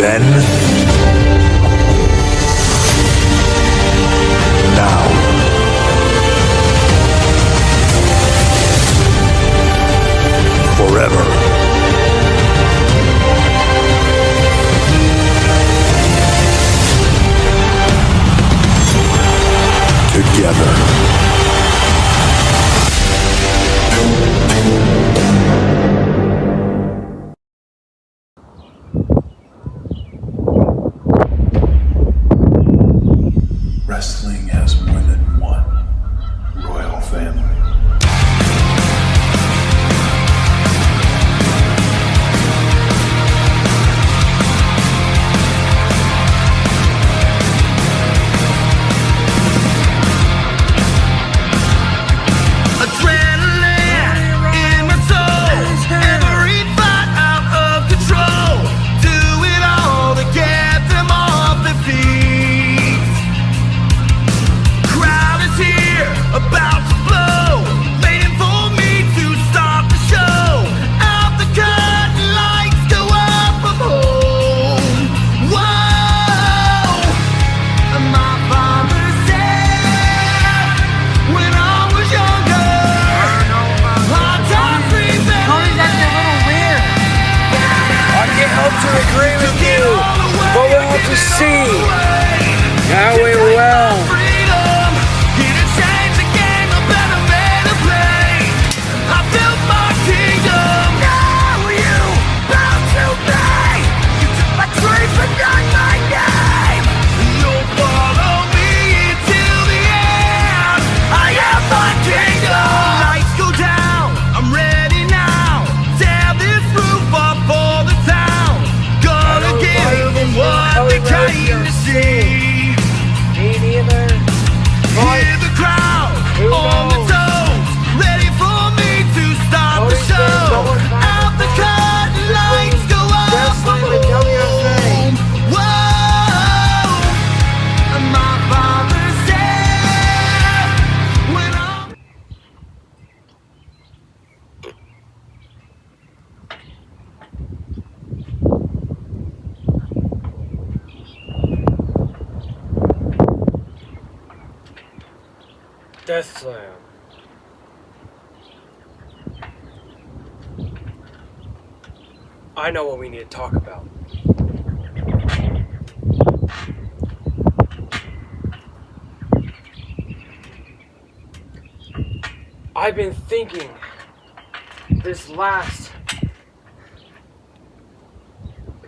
Then, now, forever. Together. Wrestling has more than one royal family. Death Slam. I know what we need to talk about. I've been thinking this last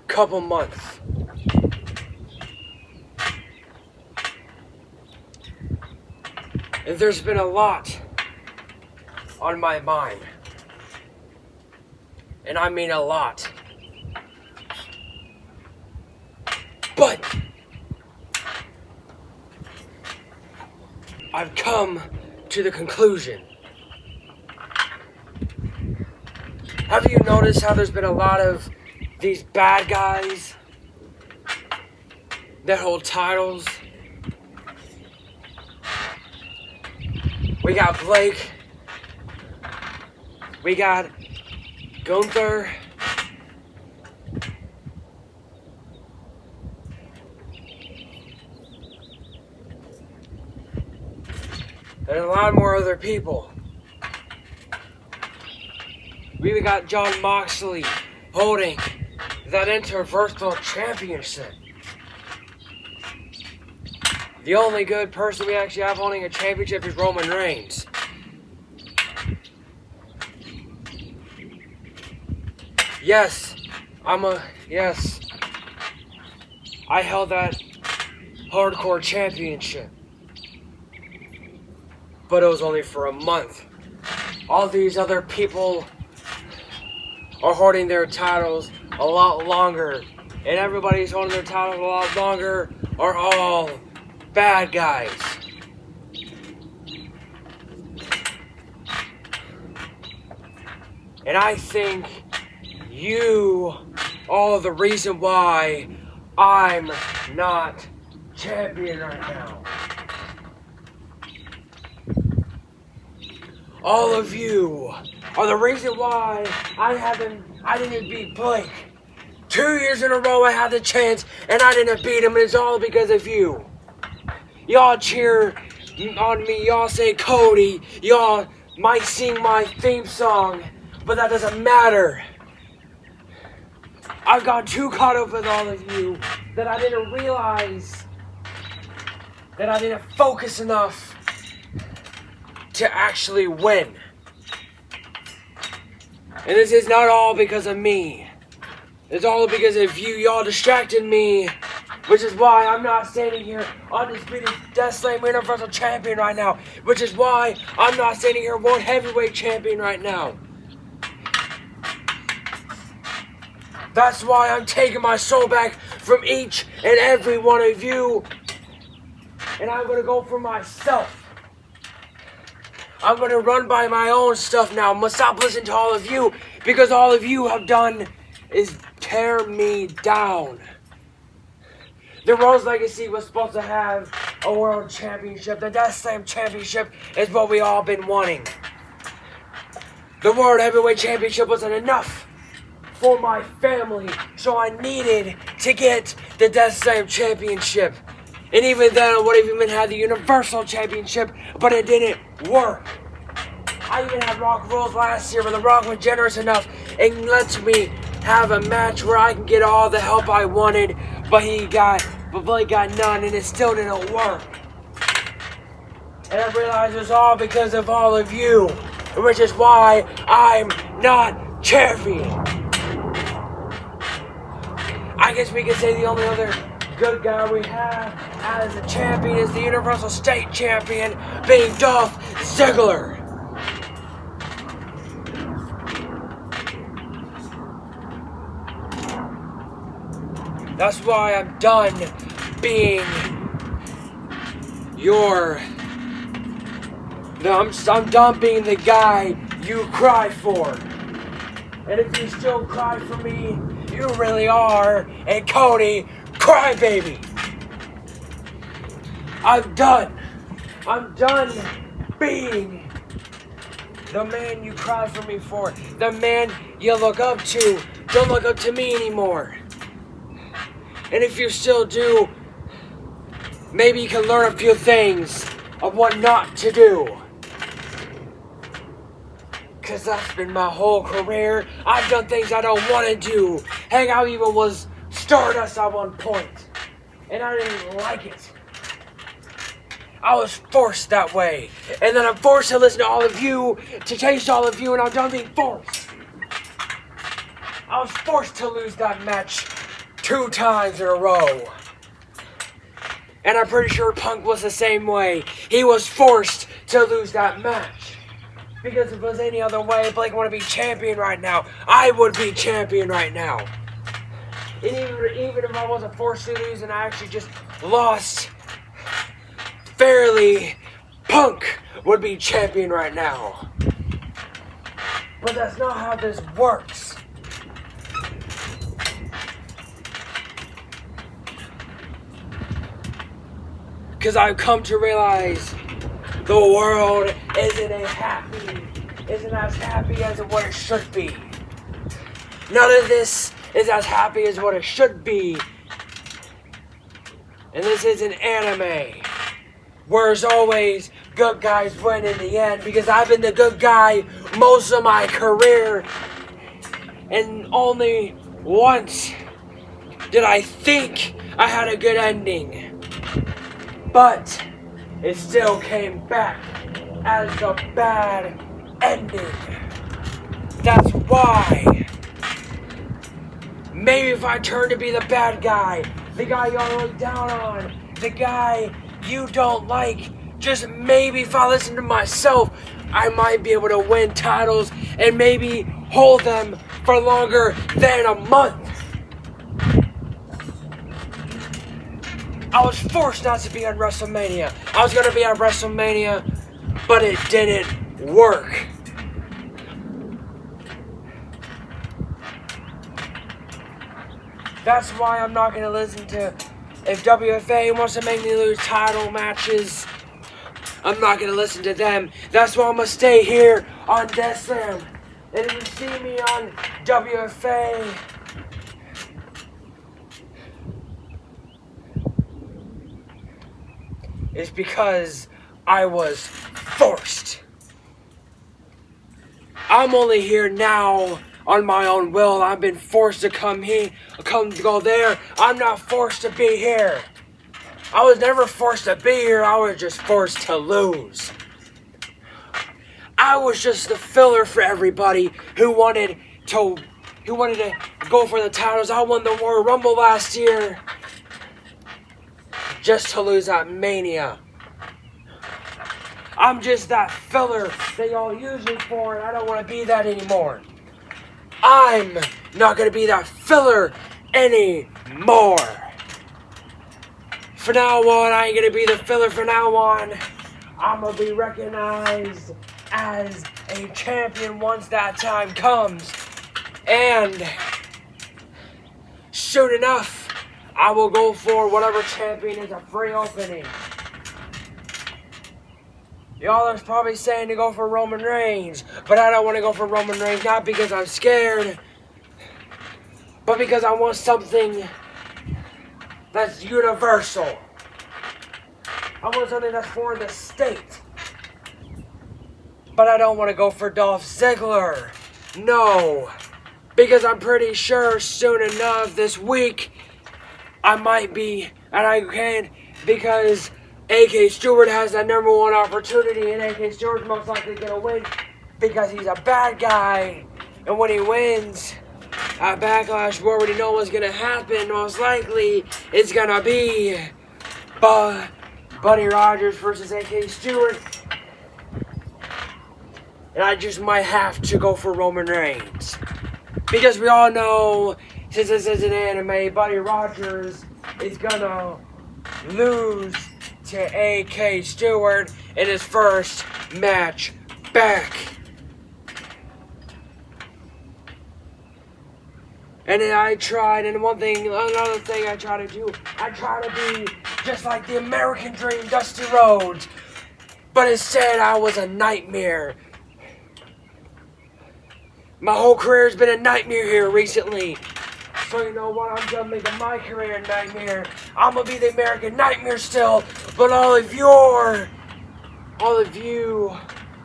couple months. And there's been a lot on my mind. And I mean a lot. But I've come to the conclusion. Have you noticed how there's been a lot of these bad guys that hold titles? We got Blake. We got Gunther. And a lot more other people. We even got John Moxley holding that Interversal Championship. The only good person we actually have holding a championship is Roman Reigns. Yes, I held that hardcore championship. But it was only for a month. All these other people are holding their titles a lot longer. And everybody's holding their titles a lot longer are all bad guys. And I think you are the reason why I'm not champion right now. All of you are the reason why I didn't beat Blake 2 years in a row I had the chance and I didn't beat him, and it's all because of you. Y'all cheer on me, y'all say Cody, y'all might sing my theme song, but that doesn't matter. I've got too caught up with all of you that I didn't realize that I didn't focus enough to actually win. And this is not all because of me. It's all because of you. Y'all distracted me, which is why I'm not standing here undisputed Death Slam Universal Champion right now. Which is why I'm not standing here World Heavyweight Champion right now. That's why I'm taking my soul back from each and every one of you. And I'm going to go for myself. I'm going to run by my own stuff now. I'm going to stop listening to all of you, because all of you have done is tear me down. The Rhodes Legacy was supposed to have a world championship. The Death Slam championship is what we all been wanting. The World Heavyweight Championship wasn't enough for my family, so I needed to get the Death Slam championship. And even then I would have even had the Universal Championship, but it didn't work. I even had Rock Rules last year, but The Rock was generous enough and lets me have a match where I can get all the help I wanted, but Blake got none, and it still didn't work. And I realized it was all because of all of you, which is why I'm not champion. I guess we could say the only other good guy we have as a champion is the Universal State Champion, being Dolph Ziggler. That's why I'm done being I'm done being the guy you cry for. And if you still cry for me, you really are a Cody crybaby. I'm done being the man you cry for me for. The man you look up to. Don't look up to me anymore. And if you still do, maybe you can learn a few things of what not to do. Because that's been my whole career. I've done things I don't want to do. Heck, I even was Stardust at one point. And I didn't even like it. I was forced that way. And then I'm forced to listen to all of you, to taste all of you, and I'm done being forced. I was forced to lose that match 2 times in a row. And I'm pretty sure Punk was the same way. He was forced to lose that match. Because if it was any other way, Blake would be champion right now. I would be champion right now. And even if I wasn't forced to lose and I actually just lost fairly, Punk would be champion right now. But that's not how this works. Because I've come to realize the world isn't as happy as what it should be. None of this is as happy as what it should be. And this is an anime, where as always, good guys win in the end, because I've been the good guy most of my career, and only once did I think I had a good ending. But it still came back as a bad ending. That's why. Maybe if I turn to be the bad guy, the guy y'all look down on, the guy you don't like, just maybe if I listen to myself, I might be able to win titles and maybe hold them for longer than a month. I was forced not to be on WrestleMania. I was going to be on WrestleMania, but it didn't work. That's why I'm not going to listen to, if WFA wants to make me lose title matches, I'm not going to listen to them. That's why I'm going to stay here on Death Slam. And if you see me on WFA, is because I was forced. I'm only here now on my own will. I've been forced to come here, to go there. I'm not forced to be here. I was never forced to be here. I was just forced to lose. I was just the filler for everybody who wanted to go for the titles. I won the Royal Rumble last year just to lose at Mania. I'm just that filler that y'all use me for, and I don't want to be that anymore. I'm not going to be that filler anymore. From now on, I ain't going to be the filler. From now on, I'm going to be recognized as a champion once that time comes. And soon enough, I will go for whatever champion is a free opening. Y'all are probably saying to go for Roman Reigns, but I don't want to go for Roman Reigns, not because I'm scared, but because I want something that's universal. I want something that's for the state. But I don't want to go for Dolph Ziggler. No. Because I'm pretty sure soon enough this week, I might be, and I can, because AK Stewart has that #1 opportunity, and AK Stewart's most likely going to win because he's a bad guy. And when he wins at Backlash, we already know what's going to happen. Most likely, it's going to be Buddy Rogers versus AK Stewart. And I just might have to go for Roman Reigns. Because we all know, since this is an anime, Buddy Rogers is going to lose to AK Stewart in his first match back. And then another thing I try to do, I try to be just like the American Dream, Dusty Rhodes. But instead, I was a nightmare. My whole career has been a nightmare here recently. So you know what? I'm done making my career a nightmare. I'm gonna be the American Nightmare still. But all of you,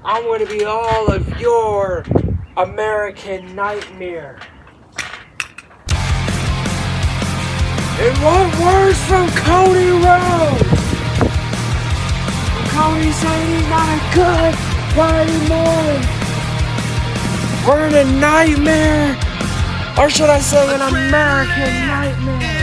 I'm gonna be all of your American Nightmare. And what words from Cody Rhodes? Cody saying he's not a good guy anymore. We're in a nightmare. Or should I say an American nightmare?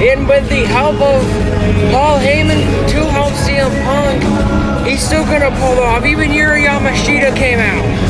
And with the help of Paul Heyman to help CM Punk, he's still gonna pull it off. Even Yuri Yamashita came out.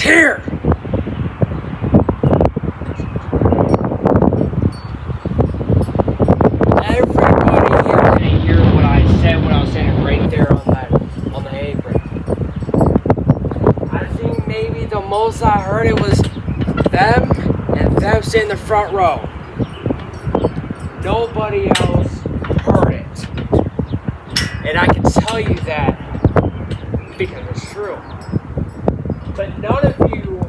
here. Everybody here can hear what I said when I was standing right there on the apron. I think maybe the most I heard it was them and them sitting in the front row. Nobody else heard it. And I can tell you that because it's true. But none of you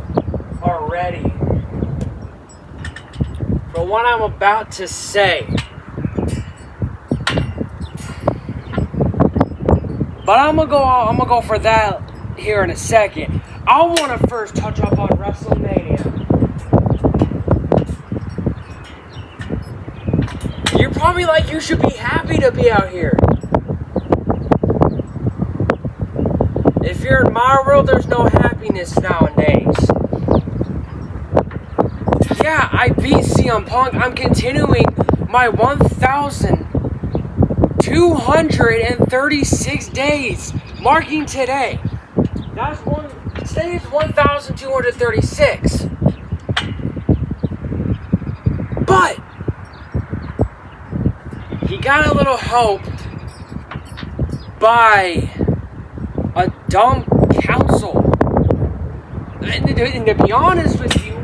are ready for what I'm about to say. But I'm gonna go for that here in a second. I want to first touch up on WrestleMania. You're probably like, you should be happy to be out here. If you're in my world, there's no happiness nowadays. Yeah, I beat CM Punk. I'm continuing my 1,236 days, marking today. Today is 1,236. But he got a little helped by a dumb council. And to be honest with you,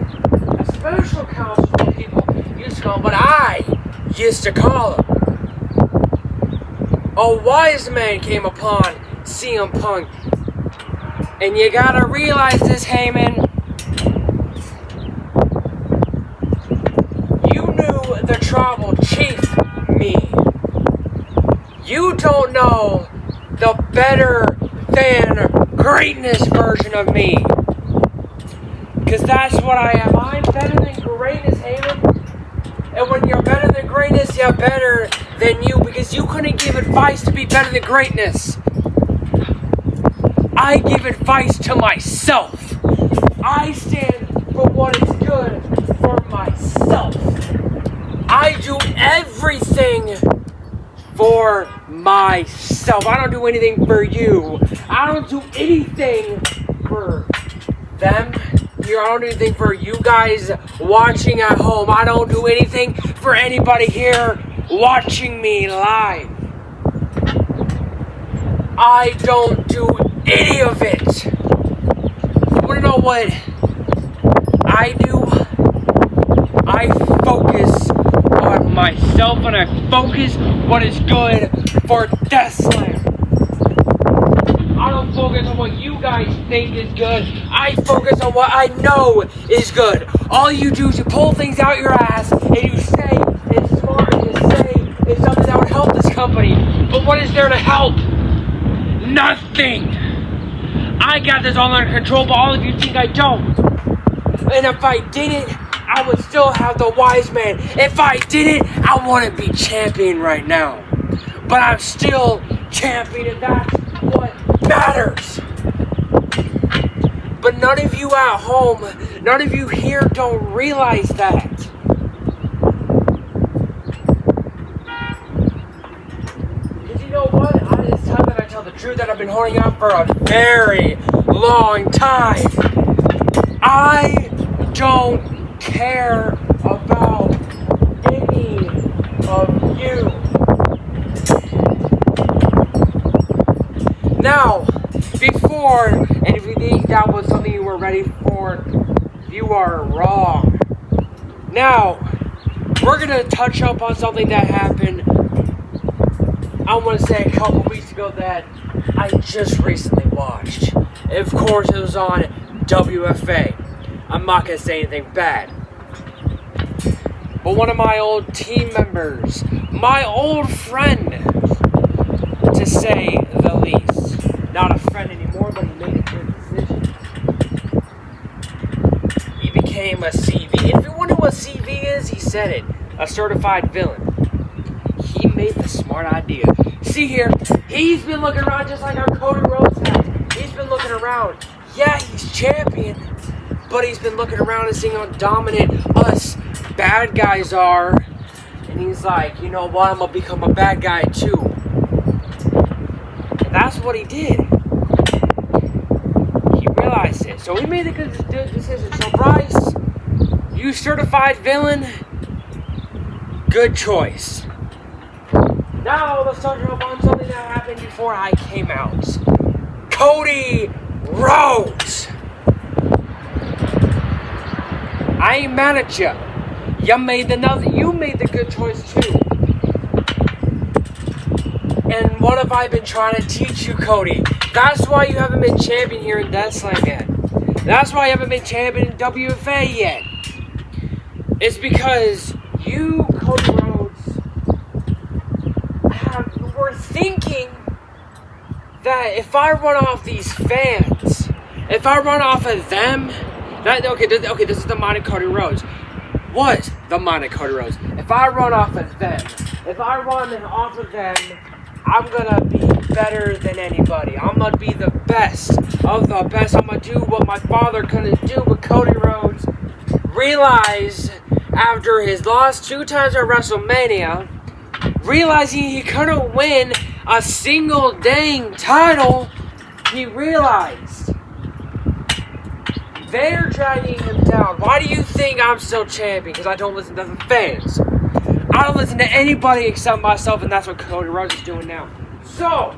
a special council is what people used to call him, but I used to call him. A wise man came upon CM Punk. And you gotta realize this, Heyman. You knew the tribal chief me. You don't know the better than greatness version of me. Because that's what I am. I'm better than greatness, Heyman. And when you're better than greatness, you're better than you. Because you couldn't give advice to be better than greatness. I give advice to myself. I stand for what is good for myself. I do everything for myself. I don't do anything for you. I don't do anything for them here. I don't do anything for you guys watching at home. I don't do anything for anybody here watching me live. I don't do any of it. You wanna know what I do? I focus on myself and I focus what is good for Death Slam. I don't focus on what you guys think is good. I focus on what I know is good. All you do is you pull things out your ass and you say it's smart and you say it's something that would help this company. But what is there to help? Nothing. I got this all under control, but all of you think I don't. And if I didn't, I would still have the wise man. If I didn't, I wouldn't be champion right now. But I'm still champion, and that's what matters. But none of you at home, none of you here don't realize that. Because you know what? It's time that I tell the truth that I've been holding out for a very long time. I don't care about any of you. Now, before, and if you think that was something you were ready for, you are wrong. Now, we're going to touch up on something that happened, I want to say a couple weeks ago that I just recently watched. Of course, it was on WFA. I'm not going to say anything bad. But one of my old team members, my old friend, to say the least. Not a friend anymore, but he made a good decision. He became a CV. If you wonder what CV is, he said it. A certified villain. He made the smart idea. See here, he's been looking around just like our Cody Rhodes has. He's been looking around. Yeah, he's champion, but he's been looking around and seeing how dominant us bad guys are. And he's like, you know what, I'm going to become a bad guy too. And that's what he did. He realized realized it. So we made a good decision. So Bryce, you certified villain, good choice. Now let's talk about something that happened before I came out. Cody Rhodes. I ain't mad at you. You made the good choice too. And what have I been trying to teach you, Cody? That's why you haven't been champion here in Death Slam yet. That's why you haven't been champion in WFA yet. It's because you, Cody Rhodes, were thinking that if I run off these fans, if I run off of them, this is the mind of Cody Rhodes. Was the mind of Cody Rhodes. If I run off of them, I'm gonna be better than anybody. I'm gonna be the best of the best. I'm gonna do what my father couldn't do. But Cody Rhodes realized after his loss 2 times at WrestleMania, realizing he couldn't win a single dang title, he realized they're dragging him down. Why do you think I'm still champion? Because I don't listen to the fans. I don't listen to anybody except myself, and that's what Cody Rhodes is doing now. So,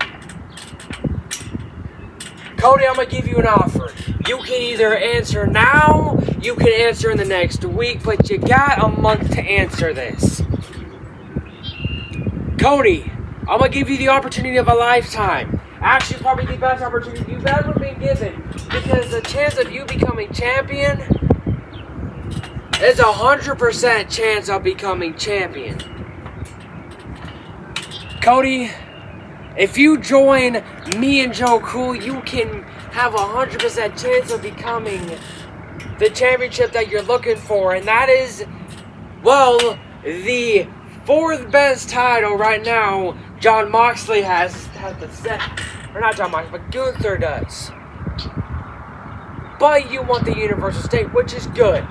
Cody, I'm going to give you an offer. You can either answer now, you can answer in the next week, but you got a month to answer this. Cody, I'm going to give you the opportunity of a lifetime. Actually, probably the best opportunity you've ever been given, because the chance of you becoming champion is 100% chance of becoming champion. Cody, if you join me and Joe Cool, you can have 100% chance of becoming the championship that you're looking for, and that is, well, the 4th best title right now. John Moxley has the set, or not John Moxley, but Gunther does. But you want the Universal State, which is good.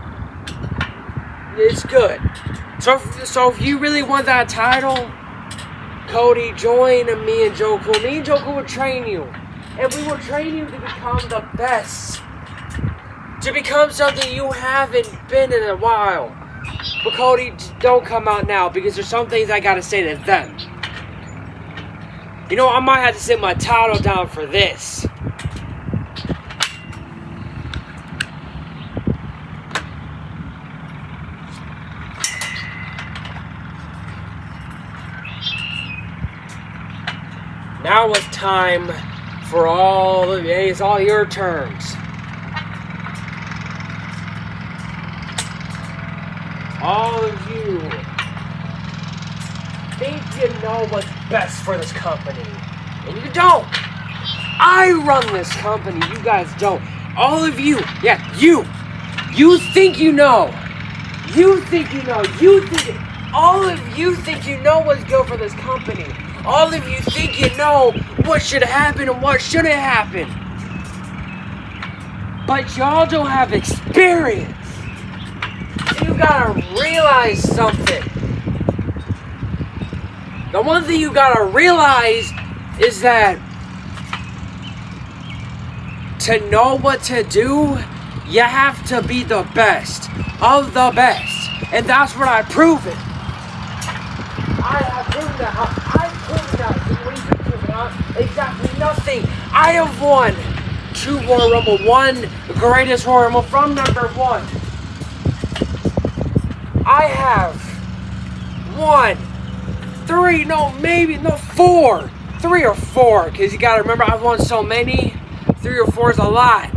It's good. So if you really want that title, Cody, join me and Joe Cool. Me and Joe Cool will train you. And we will train you to become the best. To become something you haven't been in a while. But Cody, don't come out now, because there's some things I gotta say to them. You know, I might have to sit my title down for this. Now it's time for it's all your turns. All of you think you know what's best for this company, and you don't. I run this company, you guys don't. All of you, you think you know. All of you think you know what's good for this company. All of you think you know what should happen and what shouldn't happen. But y'all don't have experience. You gotta realize something. The one thing you gotta realize is that to know what to do, you have to be the best of the best. And that's what I've proven. I have proven that. What have you proven? Exactly nothing. I have won 2 Royal Rumble, 1 the greatest Royal Rumble from number 1. I have won 4. 3 or 4, because you gotta remember I've won so many. 3 or 4 is a lot.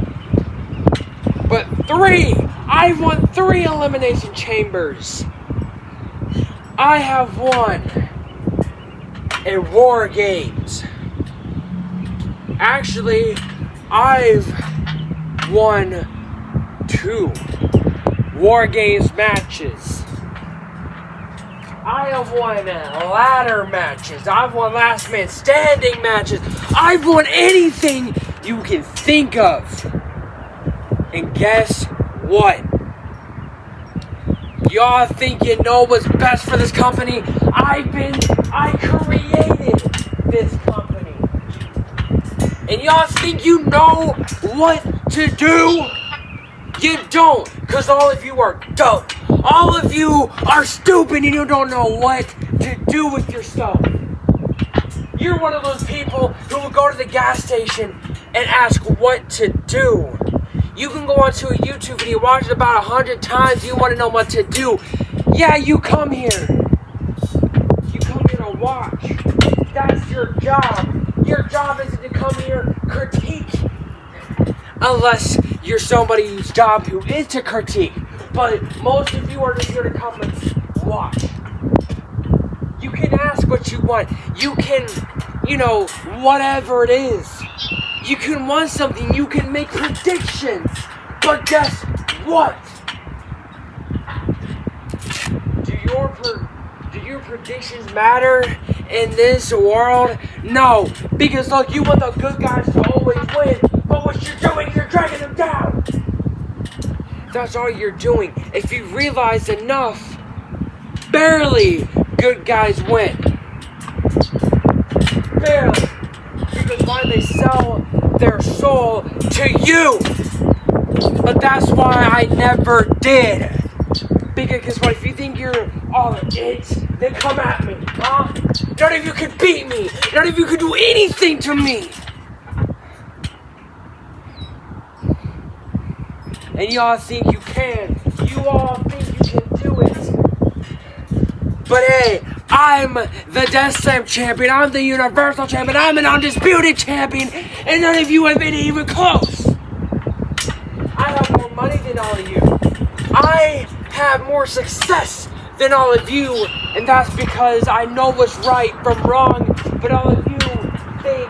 But 3! I've won 3 Elimination Chambers. I have won a War Games. Actually, I've won 2 War Games matches. I have won ladder matches. I've won last man standing matches. I've won anything you can think of. And guess what? Y'all think you know what's best for this company? I created this company. And y'all think you know what to do? You don't, because all of you are dumb. All of you are stupid and you don't know what to do with yourself. You're one of those people who will go to the gas station and ask what to do. You can go onto a YouTube video, watch it about 100 times, you want to know what to do. Yeah, you come here. You come here to watch. That's your job. Your job isn't to come here critique. Unless you're somebody whose job who is to critique. But most of you are just here to come and watch. You can ask what you want. You can, whatever it is. You can want something. You can make predictions. But guess what? Do your predictions matter in this world? No. Because look, you want the good guys to always win. But what you're doing, you're dragging them down. That's all you're doing. If you realize enough, barely good guys win. Barely. Because why they sell their soul to you. But that's why I never did. Because what if you think you're all it, then come at me, huh? None of you can beat me. None of you can do anything to me. And y'all think you can. You all think you can do it. But hey, I'm the Death Slam champion. I'm the Universal champion. I'm an undisputed champion. And none of you have been even close. I have more money than all of you. I have more success than all of you. And that's because I know what's right from wrong. But all of you think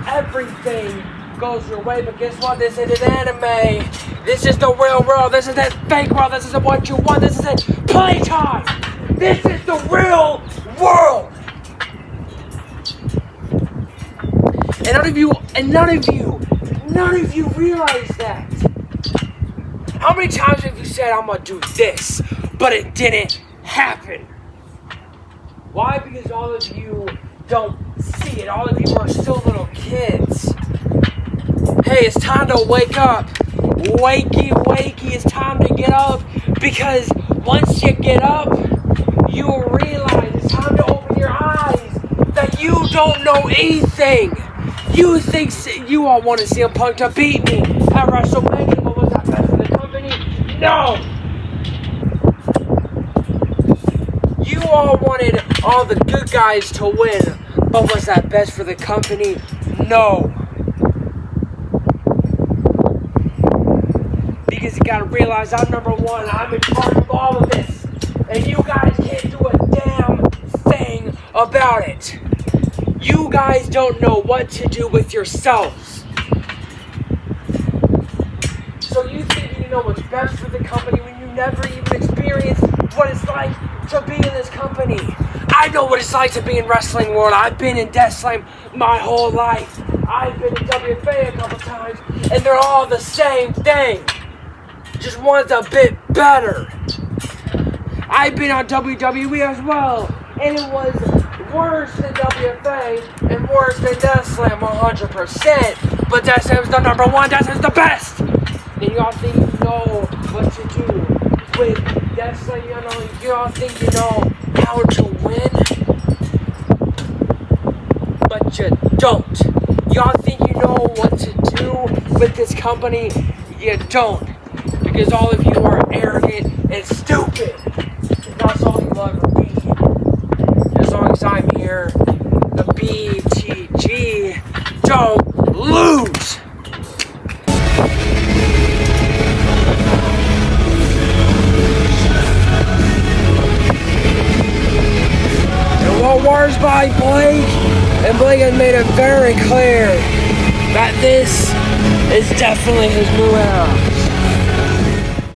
everything goes your way. But guess what? This is an anime. This is the real world. This is that fake world. This isn't what you want. This isn't playtime. This is the real world. And none of you realize that. How many times have you said, I'm going to do this, but it didn't happen? Why? Because all of you don't see it. All of you are still little kids. Hey, it's time to wake up. Wakey, wakey, it's time to get up. Because once you get up, you'll realize it's time to open your eyes that you don't know anything. You think you all want to CM Punk to beat me at WrestleMania, but was that best for the company? No! You all wanted all the good guys to win, but was that best for the company? No. Because you gotta realize I'm number one. I'm in charge of all of this. And you guys can't do a damn thing about it. You guys don't know what to do with yourselves. So you think you know what's best for the company when you never even experienced what it's like to be in this company. I know what it's like to be in wrestling world. I've been in Death Slam my whole life. I've been in WFA a couple times, and they're all the same thing. Just one's a bit better. I've been on WWE as well, and it was worse than WFA and worse than Death Slam 100%. But Death Slam's the number one. Death Slam's the best. And y'all think you know what to do with Death Slam. Y'all think you know how to win, but you don't. Y'all think you know what to do with this company. You don't. Because all of you are arrogant and stupid. And that's all you'll ever be. As long as I'm here, the BTG don't lose. And what words by Blake? And Blake has made it very clear that this is definitely his new era.